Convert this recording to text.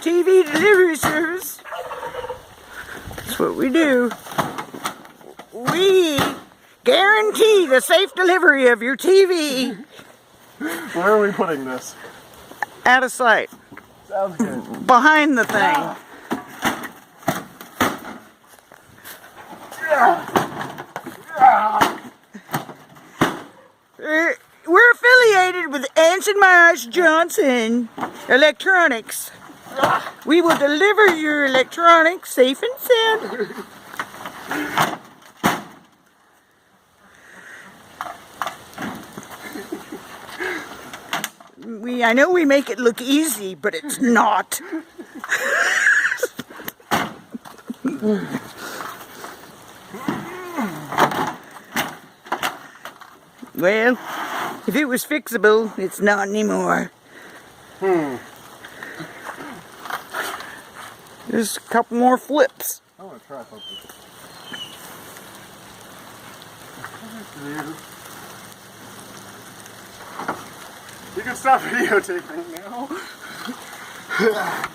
TV delivery service. That's what we do. We guarantee the safe delivery of your TV. Where are we putting this? Out of sight. Sounds good. Behind the thing. We're affiliated with Anson Myers Johnson Electronics. We will deliver your electronics safe and sound. I know we make it look easy, but it's not. Well, if it was fixable, it's not anymore. There's a couple more flips. I want to try something. You can stop videotaping now.